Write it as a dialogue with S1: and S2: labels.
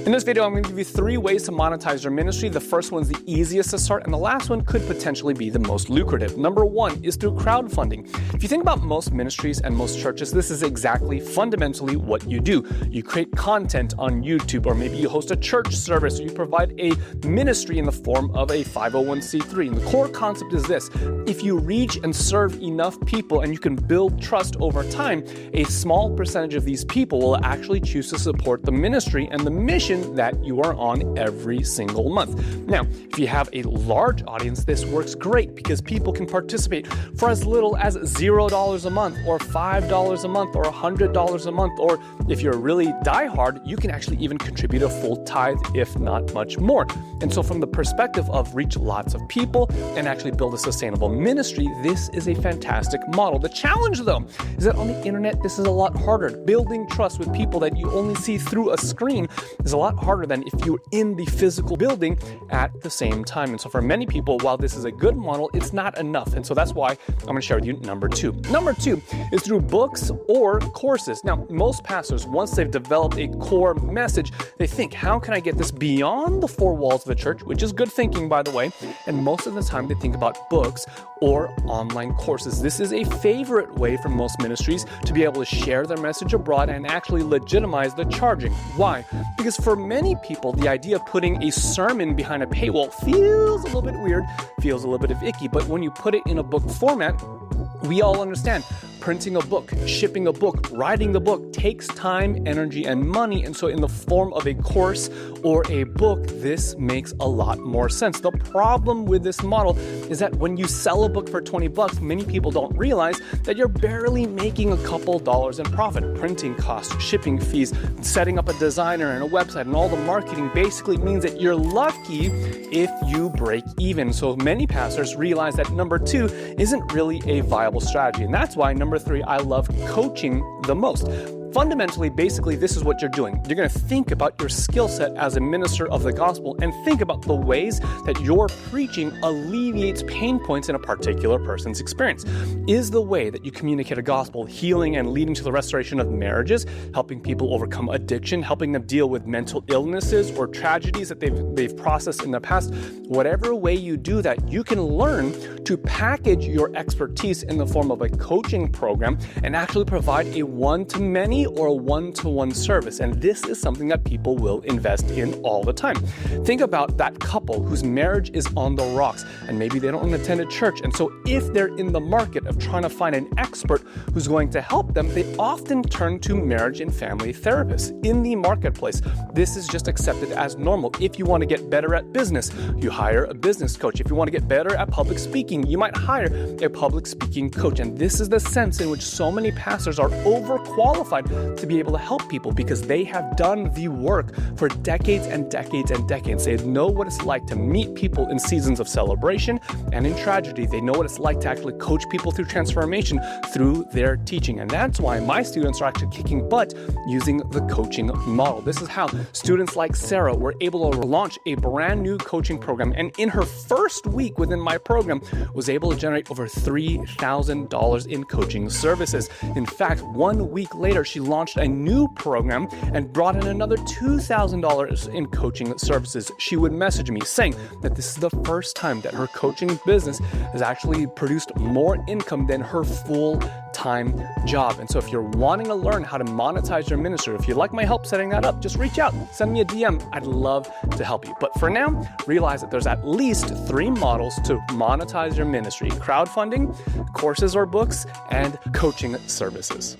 S1: In this video, I'm going to give you 3 ways to monetize your ministry. The first one's the easiest to start, and the last one could potentially be the most lucrative. Number 1 is through crowdfunding. If you think about most ministries and most churches, this is exactly fundamentally what you do. You create content on YouTube, or maybe you host a church service, or you provide a ministry in the form of a 501c3. And the core concept is this: if you reach and serve enough people and you can build trust over time, a small percentage of these people will actually choose to support the ministry and the mission that you are on every single month. Now, if you have a large audience, this works great because people can participate for as little as $0 a month, or $5 a month, or $100 a month, or if you're really diehard, you can actually even contribute a full tithe, if not much more. And so from the perspective of reach lots of people and actually build a sustainable ministry, this is a fantastic model. The challenge, though, is that on the internet, this is a lot harder. Building trust with people that you only see through a screen is a lot harder than if you're in the physical building at the same time. And so for many people, while this is a good model, it's not enough. And so that's why I'm going to share with you number 2. Number 2 is through books or courses. Now, most pastors, once they've developed a core message, they think, how can I get this beyond the 4 walls of the church, which is good thinking, by the way. And most of the time they think about books or online courses. This is a favorite way for most ministries to be able to share their message abroad and actually legitimize the charging. Why? Because for many people, the idea of putting a sermon behind a paywall feels a little bit weird, feels a little bit icky. But when you put it in a book format, we all understand printing a book, shipping a book, writing the book takes time, energy, and money. And so in the form of a course or a book, this makes a lot more sense. The problem with this model is that when you sell a book for $20, many people don't realize that you're barely making a couple dollars in profit. Printing costs, shipping fees, setting up a designer and a website, and all the marketing basically means that you're lucky if you break even. So many pastors realize that number 2 isn't really a viable strategy. And that's why number 3, I love coaching the most. Fundamentally, basically, this is what you're doing. You're going to think about your skill set as a minister of the gospel and think about the ways that your preaching alleviates pain points in a particular person's experience. Is the way that you communicate a gospel healing and leading to the restoration of marriages, helping people overcome addiction, helping them deal with mental illnesses or tragedies that they've processed in the past? Whatever way you do that, you can learn to package your expertise in the form of a coaching program and actually provide a one-to-many or a one-to-one service. And this is something that people will invest in all the time. Think about that couple whose marriage is on the rocks and maybe they don't attend a church. And so if they're in the market of trying to find an expert who's going to help them, they often turn to marriage and family therapists in the marketplace. This is just accepted as normal. If you want to get better at business, you hire a business coach. If you want to get better at public speaking, you might hire a public speaking coach. And this is the sense in which so many pastors are overqualified to be able to help people because they have done the work for decades and decades and decades. They know what it's like to meet people in seasons of celebration and in tragedy. They know what it's like to actually coach people through transformation through their teaching. And that's why my students are actually kicking butt using the coaching model. This is how students like Sarah were able to launch a brand new coaching program. And in her first week within my program, was able to generate over $3,000 in coaching services. In fact, 1 week later, she launched a new program and brought in another $2,000 in coaching services. She would message me saying that this is the first time that her coaching business has actually produced more income than her full-time job. And so if you're wanting to learn how to monetize your ministry, if you'd like my help setting that up, just reach out, send me a DM. I'd love to help you. But for now, realize that there's at least 3 models to monetize your ministry: crowdfunding, courses or books, and coaching services.